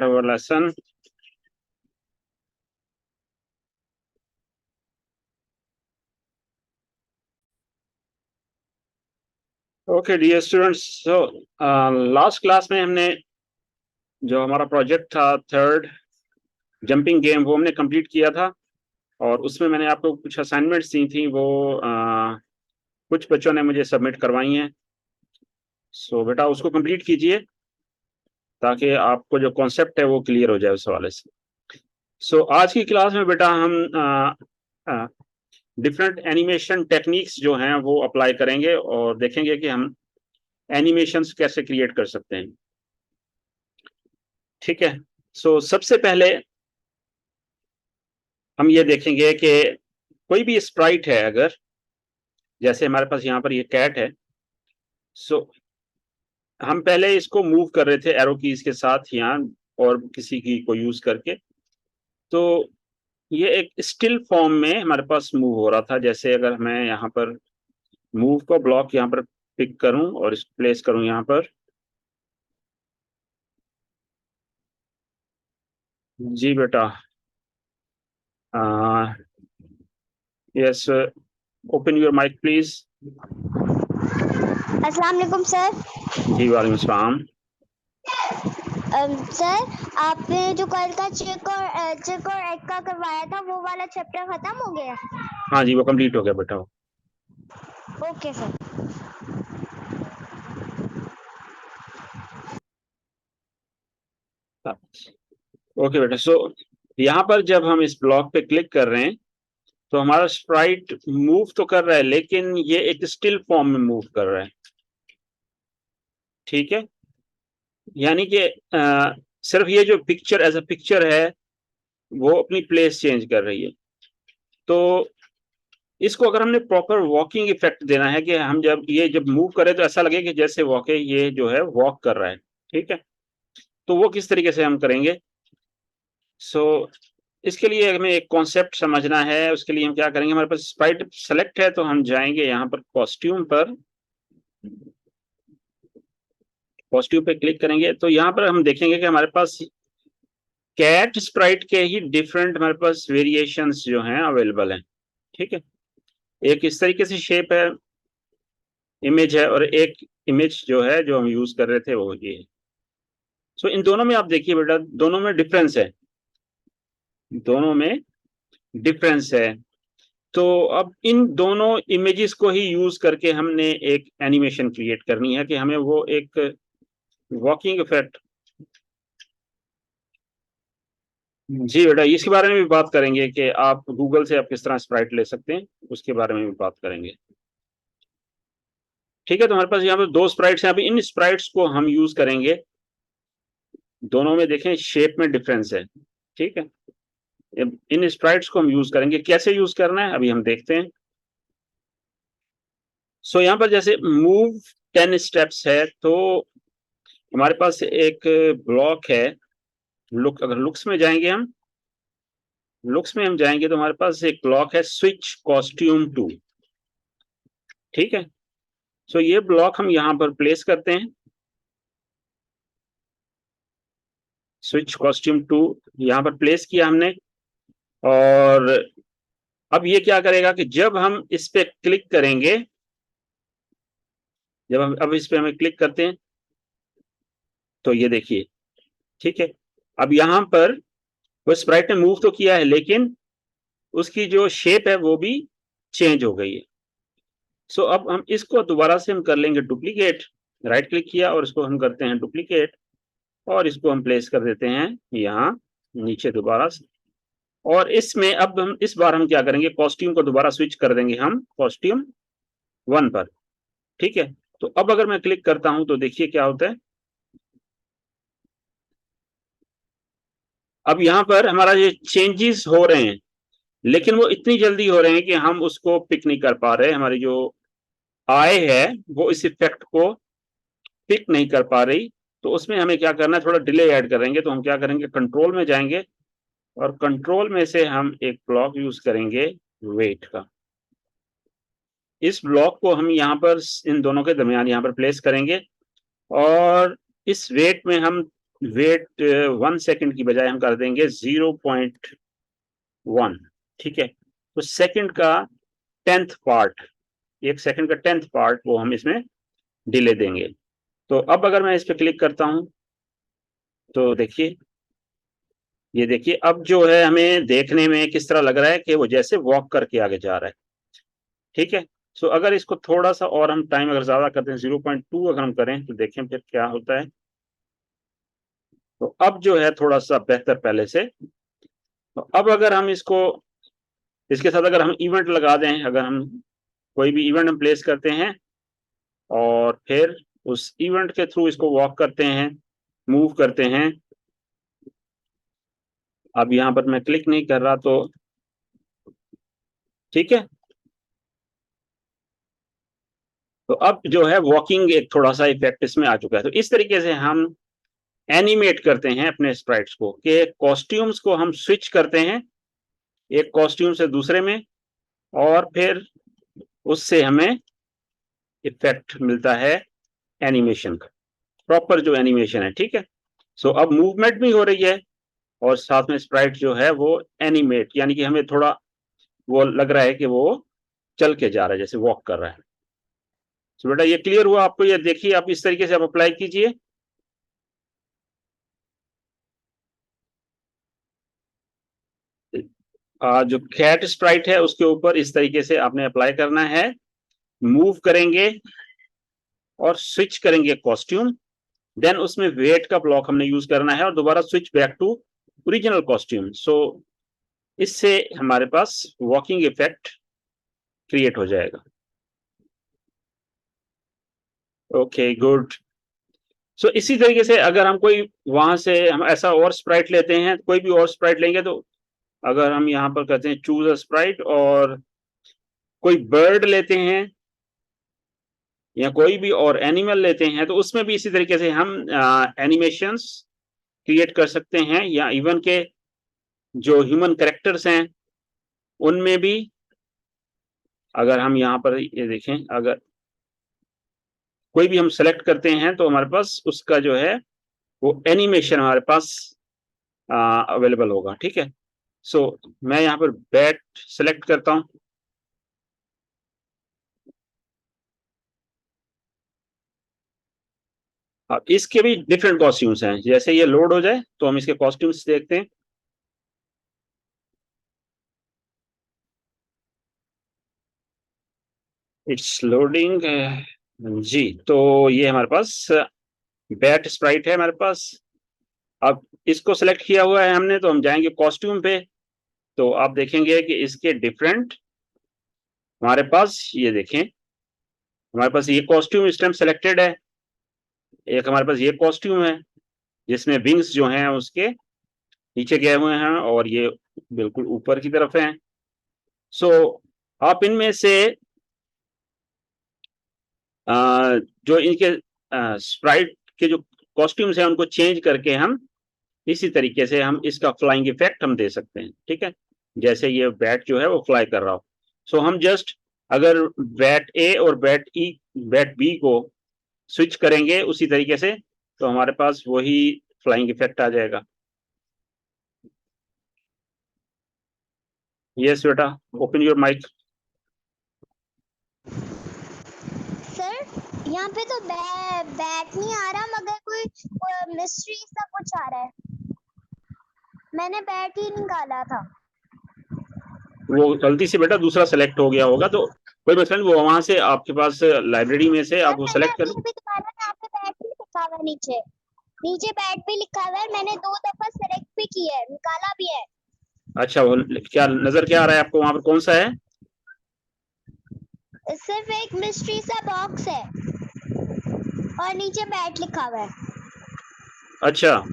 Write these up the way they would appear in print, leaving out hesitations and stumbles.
our lesson. Okay, dear students. So last class में हमने जो हमारा प्रोजेक्ट था थर्ड जंपिंग गेम वो हमने कंप्लीट किया था और उसमें मैंने आपको कुछ असाइनमेंट्स दी थी वो कुछ बच्चों ने मुझे सबमिट करवाई हैं। सो बेटा उसको कंप्लीट कीजिए ताकि आपको जो कॉन्सेप्ट है वो क्लियर हो जाए उस हवाले से। सो आज की क्लास में बेटा हम डिफरेंट एनिमेशन टेक्निक्स जो हैं वो अप्लाई करेंगे और देखेंगे कि हम एनिमेशंस कैसे क्रिएट कर सकते हैं। ठीक है। सो सबसे पहले हम ये देखेंगे कि कोई भी स्प्राइट है, अगर जैसे हमारे पास यहाँ पर ये कैट है। सो हम पहले इसको मूव कर रहे थे एरो कीज के साथ यहाँ और किसी की को यूज करके, तो ये एक स्टिल फॉर्म में हमारे पास मूव हो रहा था। जैसे अगर मैं यहाँ पर मूव का ब्लॉक यहाँ पर पिक करूं और इसको प्लेस करूं यहाँ पर। जी बेटा, yes, open your mike please. अस्सलाम वालेकुम सर। जी वालेकुम सलाम। सर आपने जो कल का चेक और एग का करवाया था वो वाला चैप्टर खत्म हो गया? हाँ जी, वो कंप्लीट हो गया बेटा। Okay sir. ओके बेटा, सो यहाँ पर जब हम इस ब्लॉक पे क्लिक कर रहे हैं तो हमारा स्प्राइट मूव तो कर रहा है लेकिन ये एक स्टिल फॉर्म में मूव कर रहा है। ठीक है, यानी कि सिर्फ ये जो पिक्चर एज अ पिक्चर है वो अपनी प्लेस चेंज कर रही है। तो इसको अगर हमने प्रॉपर वॉकिंग इफेक्ट देना है कि हम जब मूव करें तो ऐसा लगे कि जैसे वॉके ये जो है वॉक कर रहा है। ठीक है, तो वो किस तरीके से हम करेंगे? सो इसके लिए हमें एक कॉन्सेप्ट समझना है। उसके लिए हम क्या करेंगे, हमारे पास स्प्राइट सेलेक्ट है तो हम जाएंगे यहाँ पर कॉस्ट्यूम पर, कॉस्ट्यूम पे क्लिक करेंगे तो यहाँ पर हम देखेंगे कि हमारे पास कैट स्प्राइट के ही डिफरेंट हमारे पास वेरिएशंस जो हैं अवेलेबल हैं। ठीक है, एक इस तरीके से शेप है, इमेज है, और एक इमेज जो है जो हम यूज कर रहे थे वो ये है। सो इन दोनों में आप देखिए बेटा, दोनों में डिफरेंस है, दोनों में डिफरेंस है। तो अब इन दोनों इमेजेस को ही यूज करके हमने एक एनिमेशन क्रिएट करनी है कि हमें वो एक वॉकिंग इफेक्ट। जी बेटा, इसके बारे में भी बात करेंगे कि आप गूगल से आप किस तरह स्प्राइट ले सकते हैं, उसके बारे में भी बात करेंगे। ठीक है, तो हमारे पास यहाँ पर दो स्प्राइट्स हैं। अभी इन स्प्राइट्स को हम यूज करेंगे, दोनों में देखें शेप में डिफरेंस है। ठीक है, इन स्प्राइट्स को हम यूज करेंगे। कैसे यूज करना है अभी हम देखते हैं। सो यहाँ पर जैसे मूव 10 स्टेप्स है तो हमारे पास एक ब्लॉक है लुक। अगर लुक्स में जाएंगे, हम लुक्स में हम जाएंगे तो हमारे पास एक ब्लॉक है स्विच कॉस्ट्यूम टू। ठीक है, सो ये ब्लॉक हम यहाँ पर प्लेस करते हैं, स्विच कॉस्ट्यूम टू यहाँ पर प्लेस किया हमने। और अब ये क्या करेगा कि जब हम इस पे क्लिक करेंगे, जब हम अब इस पे हमें क्लिक करते हैं तो ये देखिए। ठीक है, अब यहाँ पर वो स्प्राइट ने मूव तो किया है लेकिन उसकी जो शेप है वो भी चेंज हो गई है। सो अब हम इसको दोबारा से हम कर लेंगे डुप्लीकेट। राइट क्लिक किया और इसको हम करते हैं डुप्लीकेट और इसको हम प्लेस कर देते हैं यहाँ नीचे दोबारा से। और इसमें अब हम इस बार हम क्या करेंगे, कॉस्ट्यूम को दोबारा स्विच कर देंगे हम कॉस्ट्यूम 1 पर। ठीक है, तो अब अगर मैं क्लिक करता हूं तो देखिए क्या होता है। अब यहाँ पर हमारा ये चेंजेस हो रहे हैं लेकिन वो इतनी जल्दी हो रहे हैं कि हम उसको पिक नहीं कर पा रहे। हमारी जो आई है वो इस इफेक्ट को पिक नहीं कर पा रही। तो उसमें हमें क्या करना है, थोड़ा डिले ऐड करेंगे। तो हम क्या करेंगे, कंट्रोल में जाएंगे और कंट्रोल में से हम एक ब्लॉक यूज करेंगे वेट का। इस ब्लॉक को हम यहाँ पर इन दोनों के दरमियान यहाँ पर प्लेस करेंगे और इस वेट में हम वेट 1 सेकंड की बजाय हम कर देंगे 0.1। ठीक है, तो सेकंड का 10th पार्ट, 1 सेकंड का 10th पार्ट वो हम इसमें डिले देंगे। तो अब अगर मैं इस पर क्लिक करता हूं तो देखिए, ये देखिए अब जो है हमें देखने में किस तरह लग रहा है कि वो जैसे वॉक करके आगे जा रहा है। ठीक है, सो अगर इसको थोड़ा सा और हम टाइम अगर ज्यादा करते हैं 0.2 अगर हम करें तो देखें फिर क्या होता है। तो अब जो है थोड़ा सा बेहतर पहले से। तो अब अगर हम इसको, इसके साथ अगर हम इवेंट लगा दें, अगर हम कोई भी इवेंट हम प्लेस करते हैं और फिर उस इवेंट के थ्रू इसको वॉक करते हैं, मूव करते हैं। अब यहां पर मैं क्लिक नहीं कर रहा तो ठीक है। तो अब जो है वॉकिंग एक थोड़ा सा इफेक्ट इसमें आ चुका है। तो इस तरीके से हम एनिमेट करते हैं अपने स्प्राइट्स को, कि कॉस्ट्यूम्स को हम स्विच करते हैं एक कॉस्ट्यूम से दूसरे में, और फिर उससे हमें इफेक्ट मिलता है एनिमेशन का, प्रॉपर जो एनिमेशन है। ठीक है, सो अब मूवमेंट भी हो रही है और साथ में स्प्राइट जो है वो एनिमेट, यानी कि हमें थोड़ा वो लग रहा है कि वो चल के जा रहा है, जैसे वॉक कर रहा है। तो बेटा ये क्लियर हुआ आपको? ये देखिए, आप इस तरीके से आप अप्लाई कीजिए। जो कैट स्प्राइट है उसके ऊपर इस तरीके से आपने अप्लाई करना है। मूव करेंगे और स्विच करेंगे कॉस्ट्यूम, देन उसमें वेट का ब्लॉक हमने यूज करना है और दोबारा switch back to original costume. So इससे हमारे पास वॉकिंग इफेक्ट क्रिएट हो जाएगा। Okay good. सो इसी तरीके से अगर हम कोई वहां से हम ऐसा और स्प्राइट लेते हैं, कोई भी और स्प्राइट लेंगे, तो अगर हम यहाँ पर कहते हैं चूज अ स्प्राइट और कोई बर्ड लेते हैं या कोई भी और एनिमल लेते हैं, तो उसमें भी इसी तरीके से हम एनिमेशंस क्रिएट कर सकते हैं। या इवन के जो ह्यूमन कैरेक्टर्स हैं उनमें भी, अगर हम यहाँ पर ये देखें, अगर कोई भी हम सेलेक्ट करते हैं तो हमारे पास उसका जो है वो एनिमेशन हमारे पास अवेलेबल होगा। ठीक है, सो मैं यहाँ पर बैट सेलेक्ट करता हूँ। अब इसके भी डिफरेंट कॉस्ट्यूम्स हैं, जैसे ये लोड हो जाए तो हम इसके कॉस्ट्यूम्स देखते हैं। It's loading. जी, तो ये हमारे पास बैट स्प्राइट है हमारे पास। अब इसको सेलेक्ट किया हुआ है हमने, तो हम जाएंगे कॉस्ट्यूम पे, तो आप देखेंगे कि इसके डिफरेंट हमारे पास, ये देखें हमारे पास ये कॉस्ट्यूम इस टाइम सेलेक्टेड है। एक हमारे पास ये कॉस्ट्यूम है जिसमें विंग्स जो हैं उसके नीचे गए हुए हैं और ये बिल्कुल ऊपर की तरफ हैं। सो आप इनमें से जो इनके स्प्राइट के जो कॉस्ट्यूम्स हैं उनको चेंज करके हम इसी तरीके से हम इसका फ्लाइंग इफेक्ट हम दे सकते हैं। ठीक है, जैसे ये बैट जो है वो फ्लाई कर रहा हो। सो हम जस्ट अगर बैट ए और बैट बी को स्विच करेंगे उसी तरीके से, तो हमारे पास वही फ्लाइंग इफेक्ट आ जाएगा। यस बेटा, ओपन योर माइक। सर यहाँ पे तो बैट नहीं आ रहा, मगर कोई मिस्ट्री सा कुछ आ रहा है। मैंने बैट ही निकाला था। वो गलती से बेटा दूसरा सेलेक्ट हो गया होगा, तो कोई मसला नहीं, वो वहां से आपके पास लाइब्रेरी में से आप वो मैंने सेलेक्ट कर। अभी निकाला था, यहाँ पे बैट भी लिखा हुआ है नीचे। नीचे बैट भी लिखा हुआ है, मैंने 2 दफा सेलेक्ट भी किया है, निकाला भी है। अच्छा, वो क्या नजर क्या आ रहा है आपको वहां पर, कौन सा है? सिर्फ एक मिस्ट्री सा बॉक्स है और नीचे बैट लिखा हुआ है। अच्छा,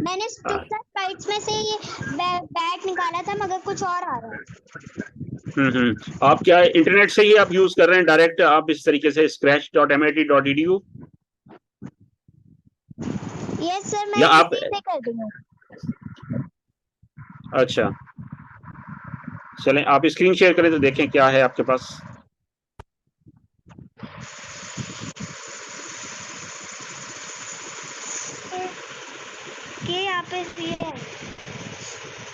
मैंने स्पाइट्स में से ये बैट निकाला था, मगर कुछ और आ रहा है। आप क्या इंटरनेट से ही आप यूज कर रहे हैं डायरेक्ट, आप इस तरीके से scratch.mit.edu, यस सर, मैं या आप? इसी से कर दूंगा। अच्छा, चलें आप स्क्रीन शेयर करें तो देखें क्या है आपके पास। आपके यहाँ पे सी है।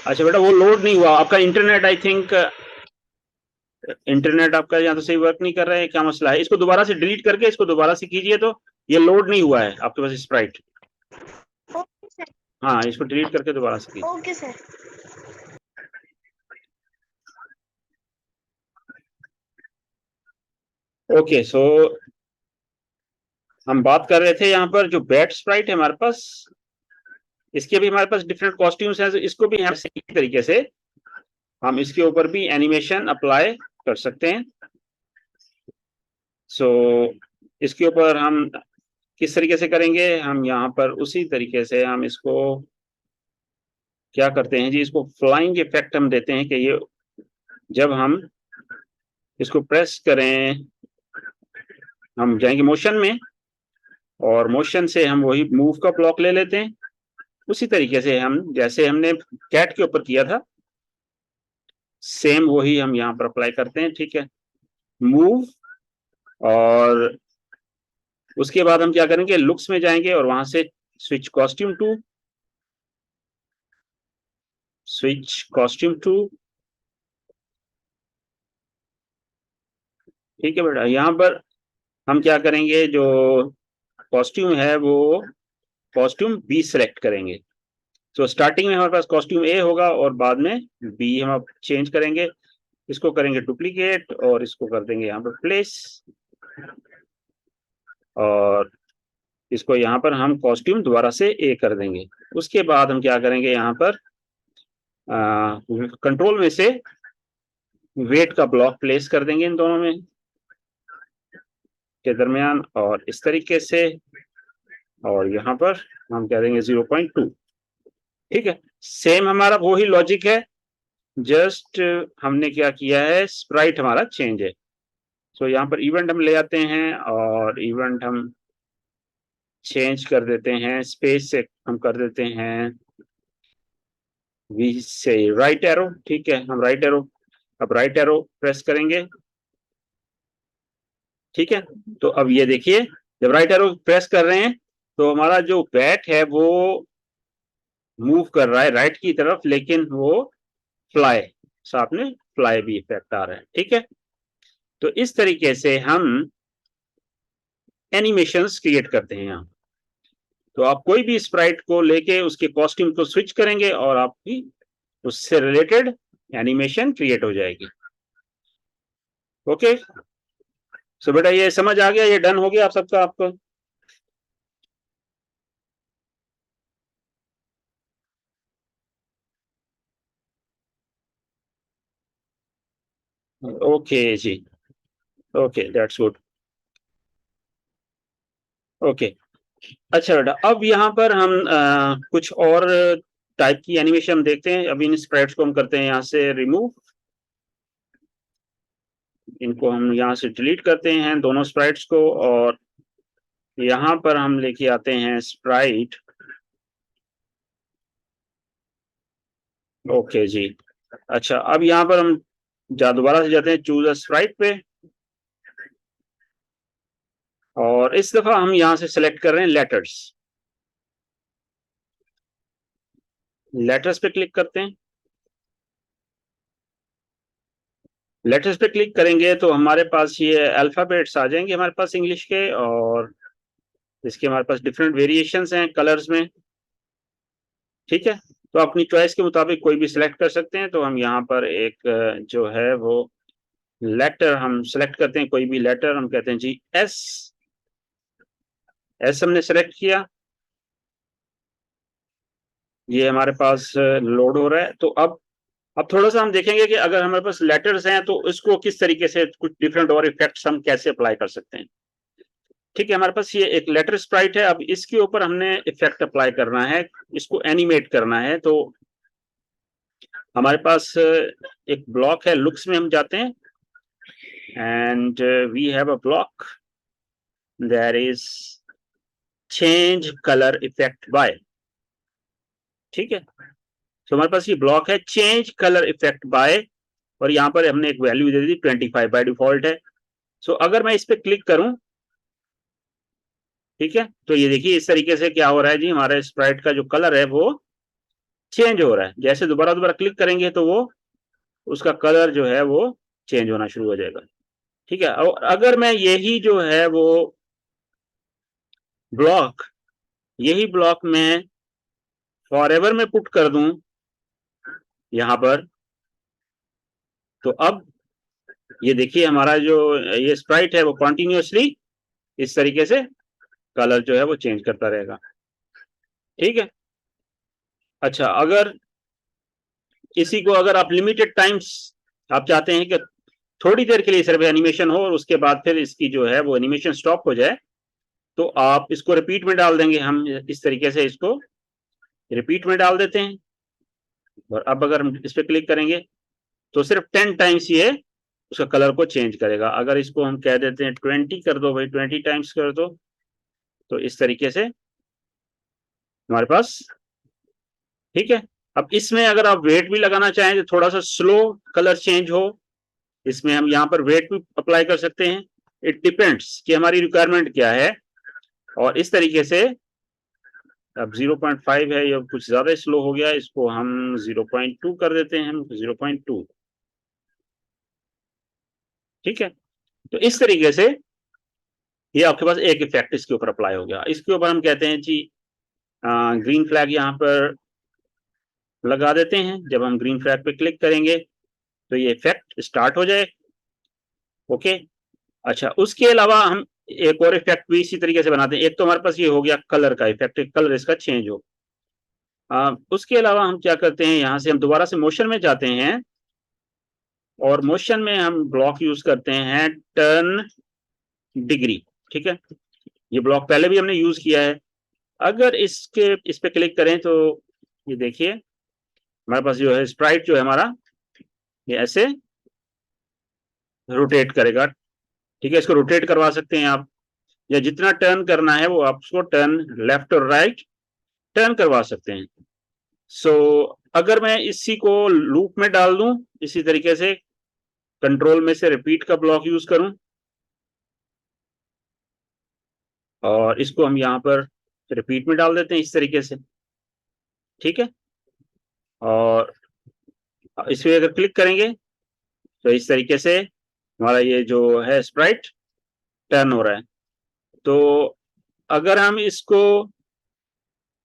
अच्छा बेटा, वो लोड नहीं हुआ आपका इंटरनेट, आई थिंक इंटरनेट आपका यहाँ तो सही वर्क नहीं कर रहा है, क्या मसला है? इसको दोबारा से डिलीट करके इसको दोबारा से कीजिए, तो ये लोड नहीं हुआ है आपके पास स्प्राइट। Okay sir. हाँ, इसको डिलीट करके दोबारा से कीजिए। Okay sir. ओके, सो हम बात कर रहे थे यहाँ पर जो बैट स्प्राइट है हमारे पास, इसके भी हमारे पास डिफरेंट कॉस्ट्यूम्स हैं, इसको भी हम इसी तरीके से हम इसके ऊपर भी एनिमेशन अप्लाई कर सकते हैं। सो इसके ऊपर हम किस तरीके से करेंगे, हम यहाँ पर उसी तरीके से हम इसको क्या करते हैं जी, इसको फ्लाइंग इफेक्ट हम देते हैं कि ये जब हम इसको प्रेस करें, हम जाएंगे मोशन में, और मोशन से हम वही मूव का ब्लॉक ले लेते हैं, उसी तरीके से हम जैसे हमने कैट के ऊपर किया था सेम वही हम यहाँ पर अप्लाई करते हैं। ठीक है, मूव, और उसके बाद हम क्या करेंगे, लुक्स में जाएंगे और वहां से switch costume to, switch costume to. ठीक है बेटा, यहाँ पर हम क्या करेंगे, जो कॉस्ट्यूम है वो कॉस्ट्यूम बी सेलेक्ट करेंगे। तो स्टार्टिंग में हमारे पास कॉस्ट्यूम ए होगा और बाद में बी हम अब चेंज करेंगे। इसको करेंगे डुप्लीकेट और इसको कर देंगे यहाँ पर प्लेस, और इसको यहाँ पर हम कॉस्ट्यूम दोबारा से ए कर देंगे। उसके बाद हम क्या करेंगे, यहाँ पर कंट्रोल में से वेट का ब्लॉक प्लेस कर देंगे इन दोनों में के दरमियान, और इस तरीके से, और यहाँ पर हम कह देंगे 0.2। ठीक है, सेम हमारा वही लॉजिक है, जस्ट हमने क्या किया है, स्प्राइट हमारा चेंज है। तो यहाँ पर इवेंट हम ले आते हैं और इवेंट हम चेंज कर देते हैं, स्पेस से हम कर देते हैं वी से राइट एरो। ठीक है, हम राइट एरो, अब राइट एरो प्रेस करेंगे। ठीक है, तो अब ये देखिए, जब राइट एरो प्रेस कर रहे हैं तो हमारा जो बैट है वो मूव कर रहा है राइट की तरफ, लेकिन वो फ्लाई, साथ में फ्लाई भी इफेक्ट आ रहा है। ठीक है, तो इस तरीके से हम एनिमेशंस क्रिएट करते हैं यहाँ। तो आप कोई भी स्प्राइट को लेके उसके कॉस्ट्यूम को स्विच करेंगे और आपकी उससे रिलेटेड एनिमेशन क्रिएट हो जाएगी। ओके, सो बेटा ये समझ आ गया, ये डन हो गया आप सबका आपको? ओके जी, ओके, दैट्स गुड। ओके, अच्छा बेटा, अब यहाँ पर हम कुछ और टाइप की एनिमेशन देखते हैं। अभी इन स्प्राइट्स को हम करते हैं यहाँ से रिमूव, इनको हम यहाँ से डिलीट करते हैं दोनों स्प्राइट्स को, और यहाँ पर हम लेके आते हैं स्प्राइट। ओके जी, अच्छा, अब यहाँ पर हम दोबारा से जाते हैं चूज अ स्प्राइट पे, और इस दफा हम यहाँ से सिलेक्ट कर रहे हैं लेटर्स। लेटर्स पे क्लिक करते हैं। लेटर्स पे क्लिक करेंगे तो हमारे पास ये अल्फाबेट्स आ जाएंगे हमारे पास इंग्लिश के, और इसके हमारे पास डिफरेंट वेरिएशंस हैं कलर्स में। ठीक है, तो अपनी चॉइस के मुताबिक कोई भी सिलेक्ट कर सकते हैं। तो हम यहाँ पर एक जो है वो लेटर हम सिलेक्ट करते हैं, कोई भी लेटर, हम कहते हैं जी एस। एस हमने सेलेक्ट किया, ये हमारे पास लोड हो रहा है। तो अब थोड़ा सा हम देखेंगे कि अगर हमारे पास लेटर्स हैं तो इसको किस तरीके से कुछ डिफरेंट और इफेक्ट्स हम कैसे अप्लाई कर सकते हैं। ठीक है, हमारे पास ये एक लेटर स्प्राइट है, अब इसके ऊपर हमने इफेक्ट अप्लाई करना है, इसको एनिमेट करना है। तो हमारे पास एक ब्लॉक है, लुक्स में हम जाते हैं, and we have a block, there is change colour effect by. ठीक है, तो हमारे पास ये ब्लॉक है चेंज कलर इफेक्ट बाय, और यहाँ पर हमने एक value they the 25 by default है। सो अगर मैं इस पर क्लिक करूं ठीक है, तो ये देखिए इस तरीके से क्या हो रहा है जी, हमारे स्प्राइट का जो कलर है वो चेंज हो रहा है। जैसे दोबारा दोबारा क्लिक करेंगे तो वो उसका कलर जो है वो चेंज होना शुरू हो जाएगा। ठीक है, और अगर मैं यही जो है वो ब्लॉक, यही ब्लॉक मैं फॉरएवर में पुट कर दूं यहां पर, तो अब ये देखिए हमारा जो ये स्प्राइट है वो कॉन्टिन्यूसली इस तरीके से कलर जो है वो चेंज करता रहेगा। ठीक है, अच्छा अगर इसी को अगर आप लिमिटेड टाइम्स आप चाहते हैं कि थोड़ी देर के लिए सिर्फ एनिमेशन हो और उसके बाद फिर इसकी जो है वो एनिमेशन स्टॉप हो जाए, तो आप इसको रिपीट में डाल देंगे। हम इस तरीके से इसको रिपीट में डाल देते हैं, और अब अगर हम इस पर क्लिक करेंगे तो सिर्फ 10 टाइम्स ये उसका कलर को चेंज करेगा। अगर इसको हम कह देते हैं 20 कर दो भाई, 20 टाइम्स कर दो, तो इस तरीके से हमारे पास, ठीक है। अब इसमें अगर आप वेट भी लगाना चाहें तो थोड़ा सा स्लो कलर चेंज हो, इसमें हम यहाँ पर वेट भी अप्लाई कर सकते हैं। इट डिपेंड्स कि हमारी रिक्वायरमेंट क्या है। और इस तरीके से अब 0.5 है, ये कुछ ज्यादा स्लो हो गया, इसको हम 0.2 कर देते हैं, हम 0.2। ठीक है, तो इस तरीके से ये आपके पास एक इफेक्ट इसके ऊपर अप्लाई हो गया। इसके ऊपर हम कहते हैं जी ग्रीन फ्लैग यहाँ पर लगा देते हैं। जब हम ग्रीन फ्लैग पे क्लिक करेंगे तो ये इफेक्ट स्टार्ट हो जाए। ओके, अच्छा उसके अलावा हम एक और इफेक्ट भी इसी तरीके से बनाते हैं। एक तो हमारे पास ये हो गया कलर का इफेक्ट, कलर इसका चेंज हो। उसके अलावा हम क्या करते हैं, यहाँ से हम दोबारा से मोशन में जाते हैं, और मोशन में हम ब्लॉक यूज करते हैं टर्न डिग्री। ठीक है, ये ब्लॉक पहले भी हमने यूज किया है। अगर इस पे क्लिक करें तो ये देखिए हमारे पास जो है स्प्राइट जो है हमारा ये ऐसे रोटेट करेगा। ठीक है, इसको रोटेट करवा सकते हैं आप, या जितना टर्न करना है वो आप उसको टर्न लेफ्ट और राइट टर्न करवा सकते हैं। सो अगर मैं इसी को लूप में डाल दूं, इसी तरीके से कंट्रोल में से रिपीट का ब्लॉक यूज करूं, और इसको हम यहाँ पर रिपीट में डाल देते हैं इस तरीके से। ठीक है, और इस पे अगर क्लिक करेंगे तो इस तरीके से हमारा ये जो है स्प्राइट टर्न हो रहा है। तो अगर हम इसको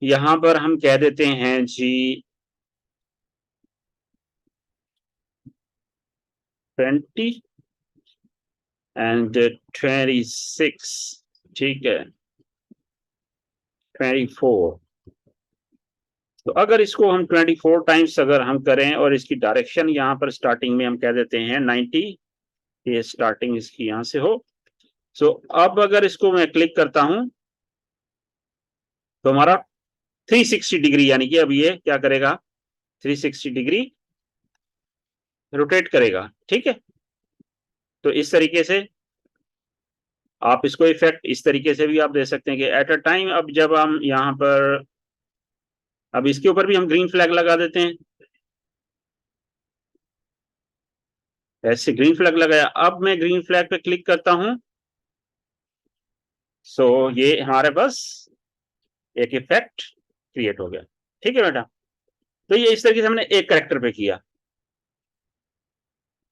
यहां पर हम कह देते हैं जी 20 एंड 26, ठीक है 24, तो अगर इसको हम 24 टाइम्स अगर हम करें और इसकी डायरेक्शन यहाँ पर स्टार्टिंग में हम कह देते हैं 90, ये स्टार्टिंग इसकी यहां से हो। सो अब अगर इसको मैं क्लिक करता हूं तो हमारा 360 डिग्री, यानी कि अब ये क्या करेगा, 360 डिग्री रोटेट करेगा। ठीक है, तो इस तरीके से आप इसको इफेक्ट इस तरीके से भी आप दे सकते हैं कि एट अ टाइम, अब जब हम यहाँ पर अब इसके ऊपर भी हम ग्रीन फ्लैग लगा देते हैं, ऐसे ग्रीन फ्लैग लगाया। अब मैं ग्रीन फ्लैग पे क्लिक करता हूं, सो ये हमारे पास एक इफेक्ट क्रिएट हो गया। ठीक है बेटा, तो ये इस तरीके से हमने एक करेक्टर पे किया।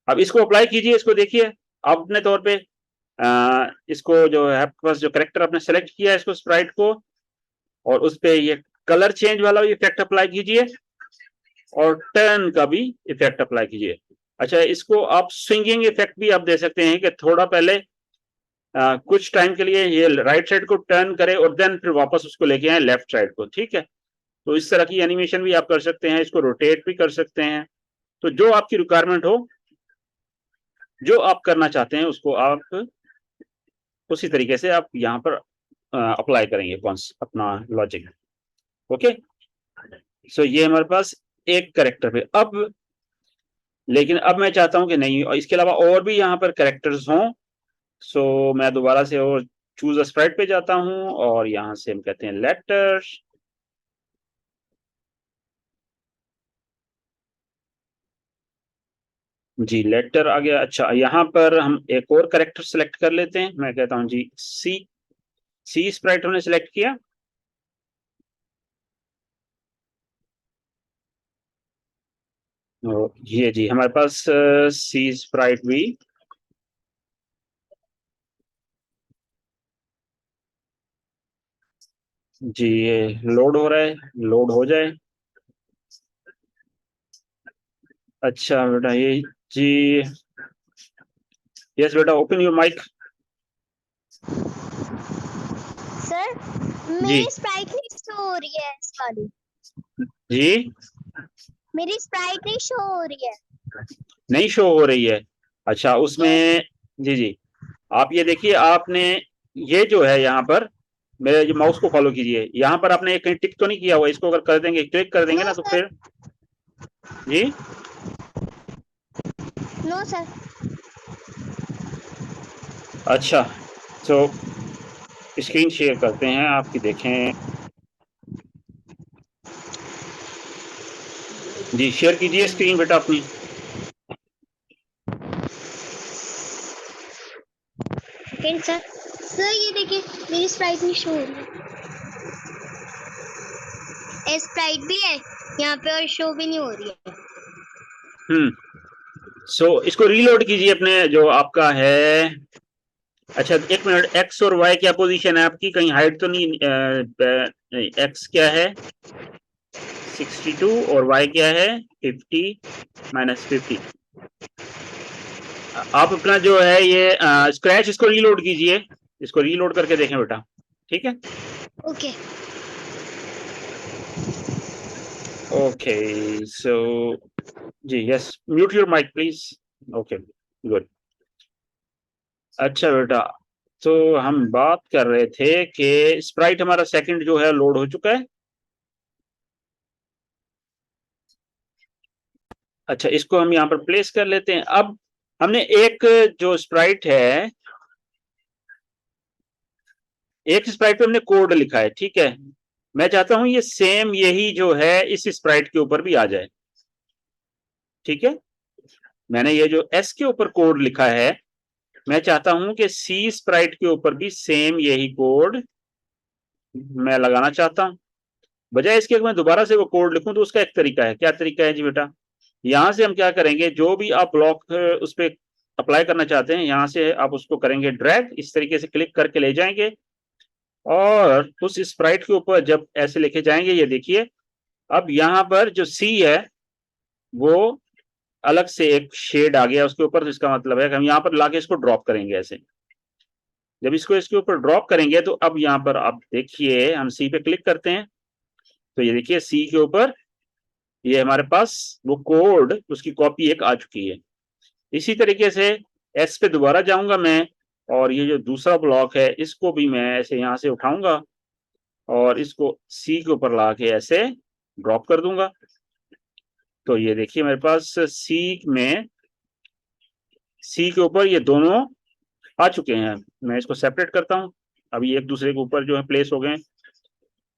अब इसको अप्लाई कीजिए, इसको देखिए आप अपने तौर पे इसको जो है आपके पास जो करेक्टर आपने सेलेक्ट किया है इसको स्प्राइट को, और उस पे ये कलर चेंज वाला भी इफेक्ट अप्लाई कीजिए, और टर्न का भी इफेक्ट अप्लाई कीजिए। अच्छा, इसको आप स्विंगिंग इफेक्ट भी आप दे सकते हैं कि थोड़ा पहले कुछ टाइम के लिए ये राइट साइड को टर्न करे और देन फिर वापस उसको लेके आए लेफ्ट साइड को। ठीक है, तो इस तरह की एनिमेशन भी आप कर सकते हैं, इसको रोटेट भी कर सकते हैं। तो जो आपकी रिक्वायरमेंट हो, जो आप करना चाहते हैं उसको आप उसी तरीके से आप यहाँ पर अप्लाई करेंगे कौन अपना लॉजिक। ओके, सो ये हमारे पास एक करेक्टर पे। अब लेकिन अब मैं चाहता हूं कि नहीं, और इसके अलावा और भी यहाँ पर करेक्टर्स हों। सो मैं दोबारा से और चूज अ स्प्राइट पे जाता हूं, और यहाँ से हम कहते हैं लेटर्स। जी लेटर आ गया। अच्छा, यहाँ पर हम एक और करेक्टर सेलेक्ट कर लेते हैं, मैं कहता हूं जी सी। सी स्प्राइट हमने सिलेक्ट किया। ये जी हमारे पास सी स्प्राइट भी जी, ये लोड हो रहा है, लोड हो जाए। अच्छा बेटा ये जी, यस बेटा, ओपन योर माइक। सर जी मेरी स्प्राइट नहीं शो हो रही है इस वाली। जी, मेरी स्प्राइट नहीं शो हो रही है। नहीं शो हो रही है। अच्छा यस। उसमें जी जी, आप ये देखिए, आपने ये जो है यहाँ पर मेरे जो माउस को फॉलो कीजिए, यहाँ पर आपने कहीं टिक तो नहीं किया हुआ, इसको अगर कर देंगे, क्लिक कर देंगे नो ना, तो सर। फिर जी, नो सर। अच्छा तो स्क्रीन शेयर करते हैं आपकी, देखें जी, शेयर कीजिए स्क्रीन बेटा अपनी। Second sir. सर ये देखिए मेरी स्प्राइट नहीं शो हो रही है। स्प्राइट भी है यहाँ पे और शो भी नहीं हो रही है। सो इसको रीलोड कीजिए अपने जो आपका है। अच्छा एक मिनट, एक्स और वाई क्या पोजीशन है आपकी, कहीं हाइट तो नहीं? एक्स क्या है 62 और वाई क्या है 50 -50। आप अपना जो है ये स्क्रैच, इसको रीलोड कीजिए, इसको रीलोड करके देखें बेटा, ठीक है? ओके। ओके सो जी, yes, mute your mike please. Okay good. अच्छा बेटा, तो हम बात कर रहे थे कि स्प्राइट हमारा सेकंड जो है लोड हो चुका है। अच्छा इसको हम यहाँ पर प्लेस कर लेते हैं। अब हमने एक जो स्प्राइट है, एक स्प्राइट पे हमने कोड लिखा है, ठीक है? मैं चाहता हूं ये सेम यही जो है इस स्प्राइट के ऊपर भी आ जाए, ठीक है? मैंने ये जो एस के ऊपर कोड लिखा है, मैं चाहता हूं कि सी स्प्राइट के ऊपर भी सेम यही कोड मैं लगाना चाहता हूं। बजाय इसके मैं दोबारा से वो कोड लिखूं, तो उसका एक तरीका है। क्या तरीका है जी बेटा? यहां से हम क्या करेंगे, जो भी आप ब्लॉक उस पर अप्लाई करना चाहते हैं, यहां से आप उसको करेंगे ड्रैग, इस तरीके से क्लिक करके ले जाएंगे, और उस स्प्राइट के ऊपर जब ऐसे लेके जाएंगे, ये देखिए अब यहाँ पर जो सी है वो अलग से एक शेड आ गया उसके ऊपर। तो इसका मतलब है कि हम यहाँ पर लाके इसको ड्रॉप करेंगे ऐसे। जब इसको इसके ऊपर ड्रॉप करेंगे, तो अब यहाँ पर आप देखिए, हम सी पे क्लिक करते हैं, तो ये देखिए सी के ऊपर ये हमारे पास वो कोड, उसकी कॉपी एक आ चुकी है। इसी तरीके से एस पे दोबारा जाऊंगा मैं, और ये जो दूसरा ब्लॉक है इसको भी मैं ऐसे यहाँ से उठाऊंगा और इसको सी के ऊपर ला के ऐसे ड्रॉप कर दूंगा। तो ये देखिए मेरे पास सी के ऊपर ये दोनों आ चुके हैं। मैं इसको सेपरेट करता हूं, अभी एक दूसरे के ऊपर जो है प्लेस हो गए।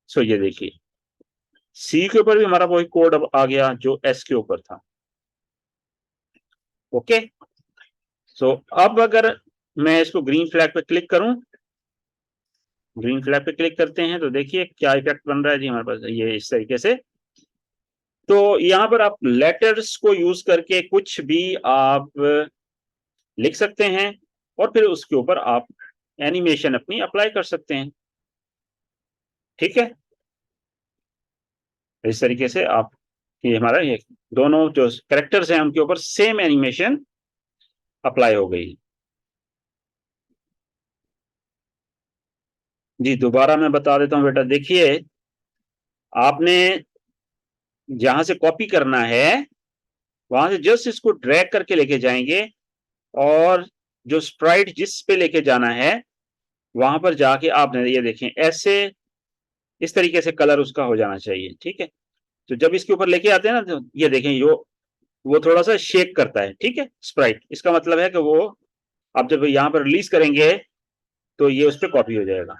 सो ये देखिए सी के ऊपर भी हमारा वही कोड अब आ गया जो एस के ऊपर था। ओके, सो अब अगर मैं इसको ग्रीन फ्लैग पे क्लिक करूं, ग्रीन फ्लैग पे क्लिक करते हैं, तो देखिए क्या इफेक्ट बन रहा है जी हमारे पास, ये इस तरीके से। तो यहाँ पर आप लेटर्स को यूज करके कुछ भी आप लिख सकते हैं, और फिर उसके ऊपर आप एनिमेशन अपनी अप्लाई कर सकते हैं, ठीक है? इस तरीके से आप, ये हमारा ये दोनों जो कैरेक्टर्स हैं उनके ऊपर सेम एनिमेशन अप्लाई हो गई। जी दोबारा मैं बता देता हूँ बेटा, देखिए आपने जहां से कॉपी करना है वहां से जस्ट इसको ड्रैग करके लेके जाएंगे, और जो स्प्राइट जिस पे लेके जाना है वहां पर जाके आपने ये देखें ऐसे इस तरीके से कलर उसका हो जाना चाहिए, ठीक है? तो जब इसके ऊपर लेके आते हैं ना, तो ये देखें यो वो थोड़ा सा शेक करता है, ठीक है? स्प्राइट, इसका मतलब है कि वो आप जब यहाँ पर रिलीज करेंगे तो ये उस पर कॉपी हो जाएगा।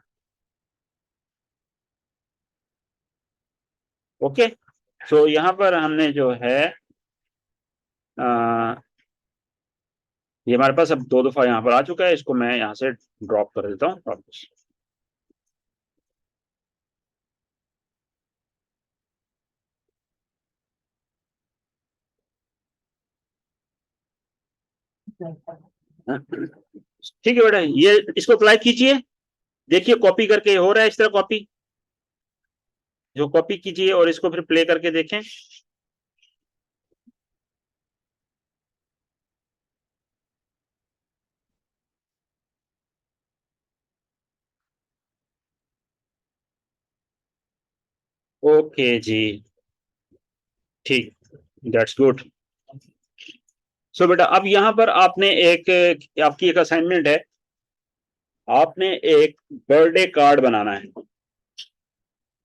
ओके, तो यहाँ पर हमने जो है आ, ये हमारे पास अब दो दफा यहाँ पर आ चुका है, इसको मैं यहाँ से ड्रॉप कर देता हूँ वापस। ठीक है बेटा, ये इसको अप्लाई कीजिए, देखिए कॉपी करके हो रहा है इस तरह कॉपी, जो कॉपी कीजिए और इसको फिर प्ले करके देखें। ओके जी, ठीक, दैट्स गुड। सो बेटा अब यहाँ पर आपने आपकी एक असाइनमेंट है, आपने एक बर्थडे कार्ड बनाना है।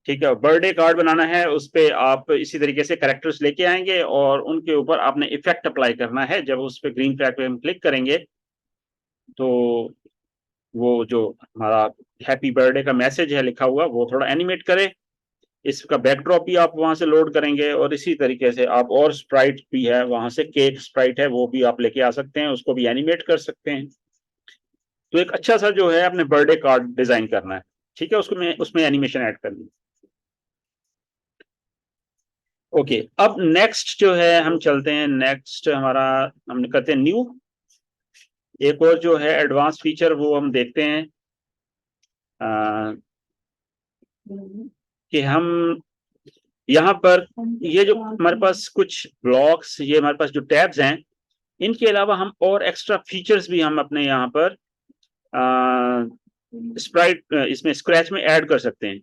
ठीक है, बर्थडे कार्ड बनाना है, उस पे आप इसी तरीके से कैरेक्टर्स लेके आएंगे और उनके ऊपर आपने इफेक्ट अप्लाई करना है। जब उस पे ग्रीन फ्लैग पे हम क्लिक करेंगे तो वो जो हमारा हैप्पी बर्थडे का मैसेज है लिखा हुआ वो थोड़ा एनिमेट करे, इसका बैकड्रॉप भी आप वहां से लोड करेंगे और इसी तरीके से आप और स्प्राइट भी है वहां से, केक स्प्राइट है वो भी आप लेके आ सकते हैं, उसको भी एनिमेट कर सकते हैं। तो एक अच्छा सा जो है अपने बर्थडे कार्ड डिजाइन करना है। ठीक है, उसमें एनिमेशन ऐड करनी है। ओके, अब नेक्स्ट जो है हम चलते हैं, नेक्स्ट हमारा हम करते हैं न्यू, एक और जो है एडवांस फीचर वो हम देखते हैं कि हम यहाँ पर ये जो हमारे पास कुछ ब्लॉक्स, ये हमारे पास जो टैब्स हैं, इनके अलावा हम और एक्स्ट्रा फीचर्स भी हम अपने यहाँ पर स्प्राइट इसमें स्क्रैच में ऐड कर सकते हैं।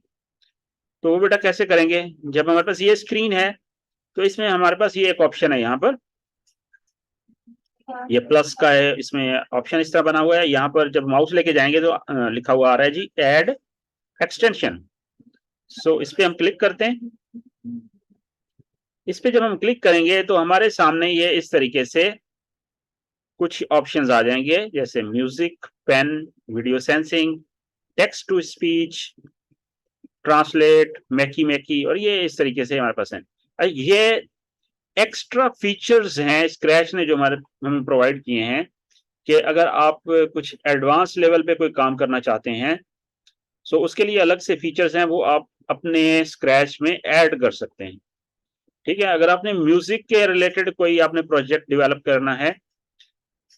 तो वो बेटा कैसे करेंगे, जब हमारे पास ये स्क्रीन है तो इसमें हमारे पास ये एक ऑप्शन है, यहाँ पर ये प्लस का है, इसमें ऑप्शन इस तरह बना हुआ है। यहाँ पर जब माउस लेके जाएंगे तो लिखा हुआ आ रहा है जी ऐड एक्सटेंशन। सो इस पे हम क्लिक करते हैं। इस पे जब हम क्लिक करेंगे तो हमारे सामने ये इस तरीके से कुछ ऑप्शंस आ जाएंगे, जैसे music, pen, video sensing, text to speech, translate, Makey Makey, और ये इस तरीके से हमारे पास है। ये एक्स्ट्रा फीचर्स हैं स्क्रैच ने जो हमें प्रोवाइड किए हैं कि अगर आप कुछ एडवांस लेवल पे कोई काम करना चाहते हैं सो उसके लिए अलग से फीचर्स हैं, वो आप अपने स्क्रैच में ऐड कर सकते हैं। ठीक है, अगर आपने म्यूजिक के रिलेटेड कोई आपने प्रोजेक्ट डेवलप करना है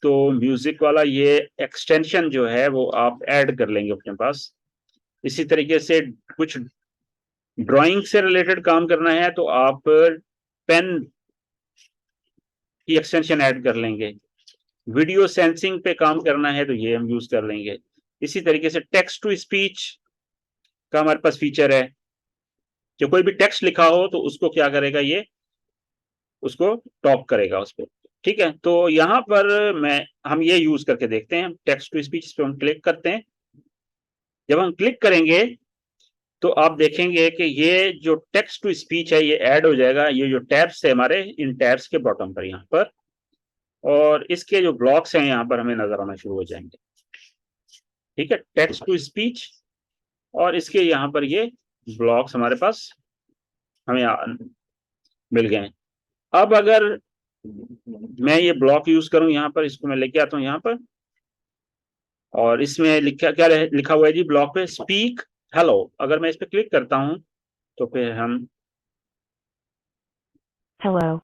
तो म्यूजिक वाला ये एक्सटेंशन जो है वो आप ऐड कर लेंगे अपने पास। इसी तरीके से कुछ ड्राइंग से रिलेटेड काम करना है तो आप पेन की एक्सटेंशन ऐड कर लेंगे। वीडियो सेंसिंग पे काम करना है तो ये हम यूज कर लेंगे। इसी तरीके से टेक्स्ट टू स्पीच का हमारे पास फीचर है, जो कोई भी टेक्स्ट लिखा हो तो उसको क्या करेगा, ये उसको टॉक करेगा उस पर। ठीक है, तो यहाँ पर हम ये यूज करके देखते हैं। टेक्स्ट टू स्पीच पे हम क्लिक करते हैं। जब हम क्लिक करेंगे तो आप देखेंगे कि ये जो टेक्स्ट टू स्पीच है ये ऐड हो जाएगा, ये जो टैब्स है हमारे, इन टैब्स के बॉटम पर यहाँ पर, और इसके जो ब्लॉक्स हैं यहाँ पर हमें नजर आना शुरू हो जाएंगे। ठीक है, टेक्स्ट टू स्पीच और इसके यहाँ पर ये ब्लॉक्स हमारे पास हमें मिल गए हैं। अब अगर मैं ये ब्लॉक यूज करूं यहाँ पर, इसको मैं लेके आता हूँ यहाँ पर, और इसमें लिखा हुआ है जी ब्लॉक पे स्पीक हेलो। अगर मैं इस पे क्लिक करता हूं तो फिर हम Hello.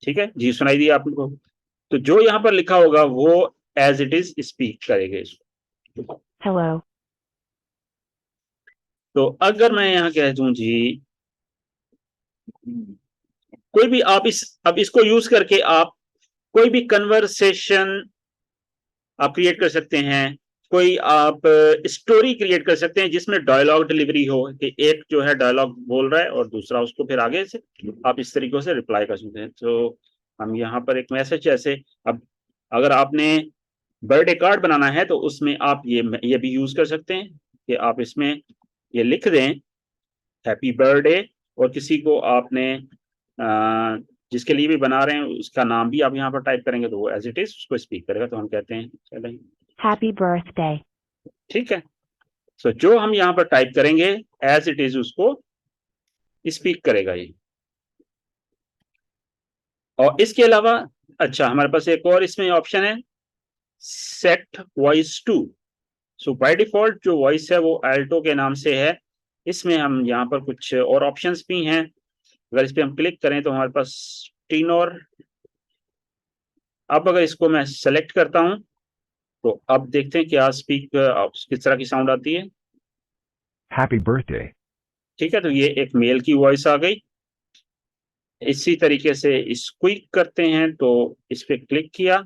ठीक है जी, सुनाई दिया आपको। तो जो यहाँ पर लिखा होगा वो एज इट इज स्पीक करेगा इसको। Hello. तो अगर मैं यहाँ कह दूं जी कोई भी आप अब इसको यूज करके आप कोई भी कन्वर्सेशन आप क्रिएट कर सकते हैं, कोई आप स्टोरी क्रिएट कर सकते हैं जिसमें डायलॉग डिलीवरी हो, कि एक जो है डायलॉग बोल रहा है और दूसरा उसको फिर आगे से आप इस तरीके से रिप्लाई कर सकते हैं। तो हम यहाँ पर एक मैसेज जैसे, अब अगर आपने बर्थडे कार्ड बनाना है तो उसमें आप ये भी यूज कर सकते हैं कि आप इसमें ये लिख दें हैप्पी बर्थडे, और किसी को आपने जिसके लिए भी बना रहे हैं उसका नाम भी आप यहाँ पर टाइप करेंगे तो वो एज इट इज उसको स्पीक करेगा। तो हम कहते हैं चलें Happy birthday. ठीक है। सो जो हम यहाँ पर टाइप करेंगे एज इट इज उसको स्पीक करेगा ये। और इसके अलावा अच्छा हमारे पास एक और इसमें ऑप्शन है set voice to. So by default जो वॉइस है वो अल्टो के नाम से है। इसमें हम यहाँ पर कुछ और ऑप्शंस भी हैं, अगर इस पर हम क्लिक करें तो हमारे पास टीनोर अब अगर इसको मैं सेलेक्ट करता हूं तो अब देखते हैं क्या स्पीक किस तरह की साउंड आती है। Happy birthday. ठीक है, तो ये एक मेल की वॉइस आ गई। इसी तरीके से स्क्वीक करते हैं, तो इस पे क्लिक किया,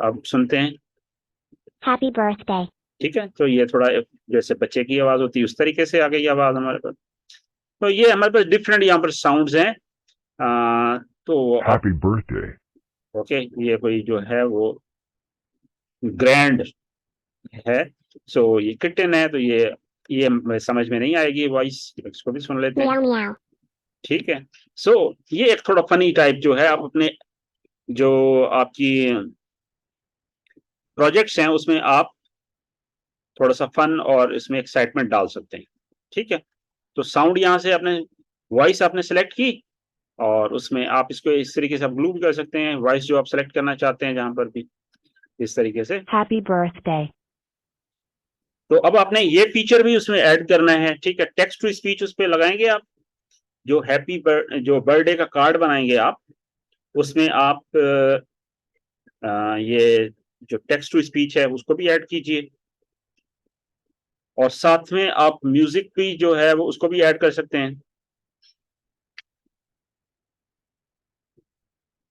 अब सुनते हैं। Happy birthday. ठीक है, तो ये थोड़ा जैसे बच्चे की आवाज होती है उस तरीके से आ गई आवाज हमारे पास। तो ये हमारे पास डिफरेंट यहाँ पर साउंड्स हैं। तो अब Happy birthday. ओके, ये कोई जो है वो ग्रैंड है, सो ये किटन है, तो ये समझ में नहीं आएगी वॉइस, इसको भी सुन लेते हैं। Meow meow. ठीक है, सो ये एक थोड़ा फनी टाइप जो है, आप अपने जो आपकी प्रोजेक्ट्स हैं उसमें आप थोड़ा सा फन और इसमें एक्साइटमेंट डाल सकते हैं। ठीक है, तो साउंड यहाँ से आपने वॉइस आपने सेलेक्ट की और उसमें आप इसको इस तरीके से आप ग्लू भी कर सकते हैं, वॉइस जो आप सेलेक्ट करना चाहते हैं जहां पर भी, इस तरीके से। Happy birthday. तो अब आपने ये फीचर भी उसमें ऐड करना है। ठीक है, टेक्स्ट टू स्पीच उस पर लगाएंगे आप, जो जो बर्थडे का कार्ड बनाएंगे आप, उसमें आप ये जो टेक्स्ट टू स्पीच है उसको भी ऐड कीजिए, और साथ में आप म्यूजिक भी जो है वो उसको भी ऐड कर सकते हैं।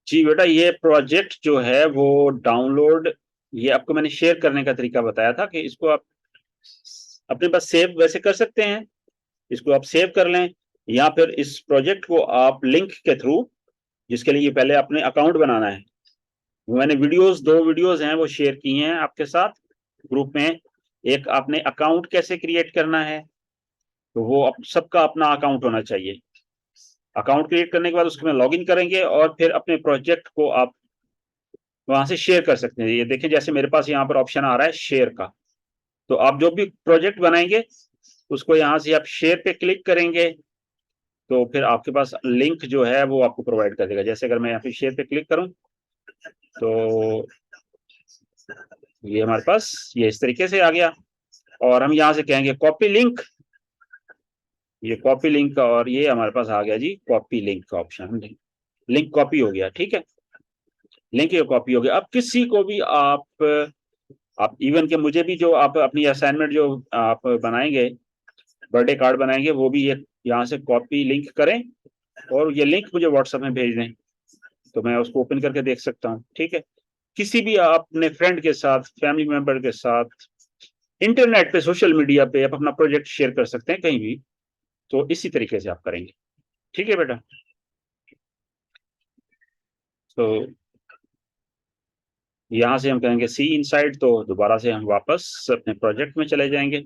जी बेटा, ये प्रोजेक्ट जो है वो डाउनलोड, ये आपको मैंने शेयर करने का तरीका बताया था कि इसको आप अपने पास सेव वैसे कर सकते हैं, इसको आप सेव कर लें, या फिर इस प्रोजेक्ट को आप लिंक के थ्रू, जिसके लिए पहले अपने अकाउंट बनाना है। मैंने दो वीडियोस हैं वो शेयर की हैं आपके साथ ग्रुप में। एक आपने अकाउंट कैसे क्रिएट करना है, तो वो सबका अपना अकाउंट होना चाहिए। अकाउंट क्रिएट करने के बाद उसमें लॉगिन करेंगे और फिर अपने प्रोजेक्ट को आप वहां से शेयर कर सकते हैं। ये देखिए, जैसे मेरे पास यहाँ पर ऑप्शन आ रहा है शेयर का, तो आप जो भी प्रोजेक्ट बनाएंगे उसको यहाँ से आप शेयर पे क्लिक करेंगे, तो फिर आपके पास लिंक जो है वो आपको प्रोवाइड कर देगा। जैसे अगर मैं यहाँ पे शेयर पे क्लिक करूं तो ये हमारे पास ये इस तरीके से आ गया, और हम यहाँ से कहेंगे कॉपी लिंक, ये कॉपी लिंक, और ये हमारे पास आ गया जी कॉपी लिंक का ऑप्शन, लिंक कॉपी हो गया। ठीक है, लिंक ये कॉपी हो गया। अब किसी को भी आप इवन के मुझे भी जो आप अपनी असाइनमेंट जो आप बनाएंगे, बर्थडे कार्ड बनाएंगे, वो भी ये यहाँ से कॉपी लिंक करें और ये लिंक मुझे व्हाट्सएप में भेज दें, तो मैं उसको ओपन करके देख सकता हूँ। ठीक है, किसी भी अपने फ्रेंड के साथ, फैमिली मेंबर के साथ, इंटरनेट पे, सोशल मीडिया पे आप अपना प्रोजेक्ट शेयर कर सकते हैं कहीं भी, तो इसी तरीके से आप करेंगे। ठीक है बेटा, तो यहाँ से हम कहेंगे सी इनसाइड, तो दोबारा से हम वापस अपने प्रोजेक्ट में चले जाएंगे।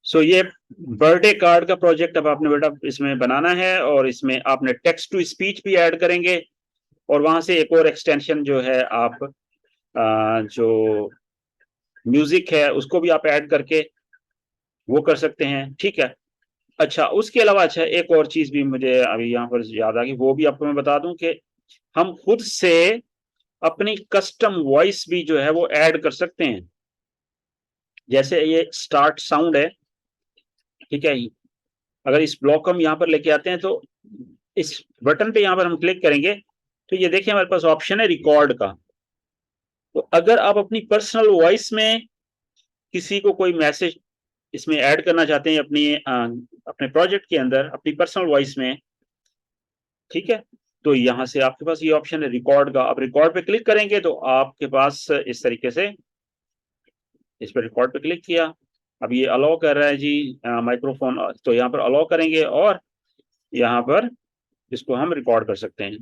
सो ये बर्थडे कार्ड का प्रोजेक्ट अब आपने बेटा इसमें बनाना है, और इसमें आपने टेक्स्ट टू स्पीच भी ऐड करेंगे, और वहां से एक और एक्सटेंशन जो है आप जो म्यूजिक है उसको भी आप ऐड करके वो कर सकते हैं। ठीक है, अच्छा उसके अलावा अच्छा एक और चीज भी मुझे अभी यहाँ पर याद आ गई, वो भी आपको मैं बता दूं कि हम खुद से अपनी कस्टम वॉइस भी जो है वो ऐड कर सकते हैं। जैसे ये स्टार्ट साउंड है, ठीक है, अगर इस ब्लॉक हम यहाँ पर लेके आते हैं तो इस बटन पे यहाँ पर हम क्लिक करेंगे, तो ये देखिए हमारे पास ऑप्शन है रिकॉर्ड का। तो अगर आप अपनी पर्सनल वॉइस में किसी को कोई मैसेज इसमें ऐड करना चाहते हैं अपने प्रोजेक्ट के अंदर अपनी पर्सनल वॉइस में, ठीक है, तो यहाँ से आपके पास ये ऑप्शन है रिकॉर्ड का। आप रिकॉर्ड पे क्लिक करेंगे तो आपके पास इस तरीके से, इस पर रिकॉर्ड पे क्लिक किया, अब ये अलाउ कर रहा है जी माइक्रोफोन, तो यहाँ पर अलाउ करेंगे और यहाँ पर इसको हम रिकॉर्ड कर सकते हैं,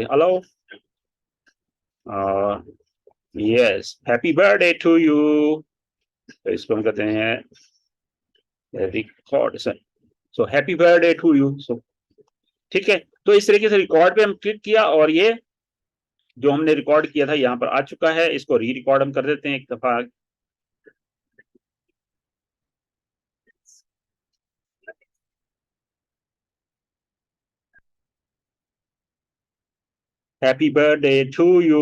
allow. Yes, happy birthday to you, तो इसको हम कहते हैं record, so happy birthday to you. So ठीक है, तो इस तरीके से रिकॉर्ड पे हम क्लिक किया और ये जो हमने रिकॉर्ड किया था यहाँ पर आ चुका है। इसको री रिकॉर्ड हम कर देते हैं एक दफा। Happy birthday to you.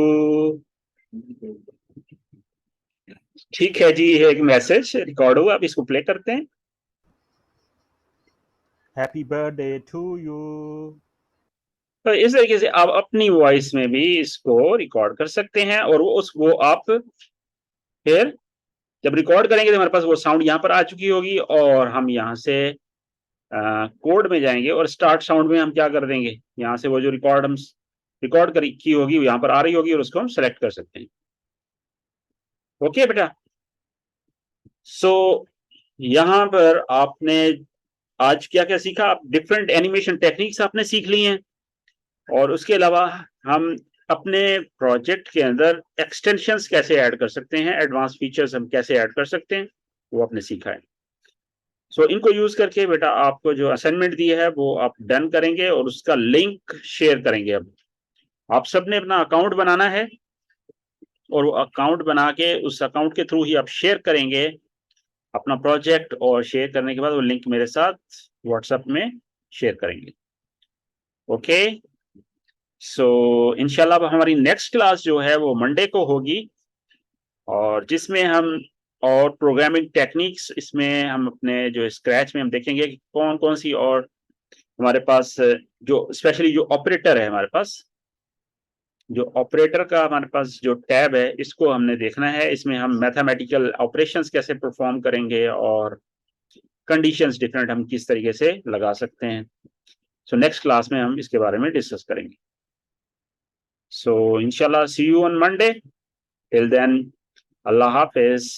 ठीक है जी, ये एक मैसेज रिकॉर्ड हुआ, अब इसको प्ले करते हैं। Happy birthday to you. तो इस तरीके से आप अपनी वॉइस में भी इसको रिकॉर्ड कर सकते हैं और वो आप फिर जब रिकॉर्ड करेंगे तो हमारे पास वो साउंड यहाँ पर आ चुकी होगी और हम यहाँ से कोड में जाएंगे और स्टार्ट साउंड में हम क्या कर देंगे, यहाँ से वो जो रिकॉर्ड की होगी वो यहाँ पर आ रही होगी और उसको हम सेलेक्ट कर सकते हैं। ओके बेटा, सो यहाँ पर आपने आज क्या क्या सीखा, आप डिफरेंट एनिमेशन टेक्निक्स आपने सीख ली हैं और उसके अलावा हम अपने प्रोजेक्ट के अंदर एक्सटेंशंस कैसे ऐड कर सकते हैं, एडवांस फीचर्स हम कैसे ऐड कर सकते हैं, वो आपने सीखा है। सो इनको यूज करके बेटा आपको जो असाइनमेंट दी है वो आप डन करेंगे और उसका लिंक शेयर करेंगे। अब आप सबने अपना अकाउंट बनाना है और वो अकाउंट बना के उस अकाउंट के थ्रू ही आप शेयर करेंगे अपना प्रोजेक्ट, और शेयर करने के बाद वो लिंक मेरे साथ व्हाट्सएप में शेयर करेंगे। ओके, सो इंशाल्लाह हमारी नेक्स्ट क्लास जो है वो मंडे को होगी और जिसमें हम और प्रोग्रामिंग टेक्निक्स, इसमें हम अपने जो स्क्रैच में हम देखेंगे कि कौन कौन सी, और हमारे पास जो स्पेशली जो ऑपरेटर है हमारे पास, जो ऑपरेटर का हमारे पास जो टैब है इसको हमने देखना है। इसमें हम मैथमेटिकल ऑपरेशंस कैसे परफॉर्म करेंगे और कंडीशंस डिफरेंट हम किस तरीके से लगा सकते हैं। सो नेक्स्ट क्लास में हम इसके बारे में डिस्कस करेंगे। सो इंशाल्लाह see you on Monday, till then अल्लाह हाफिज।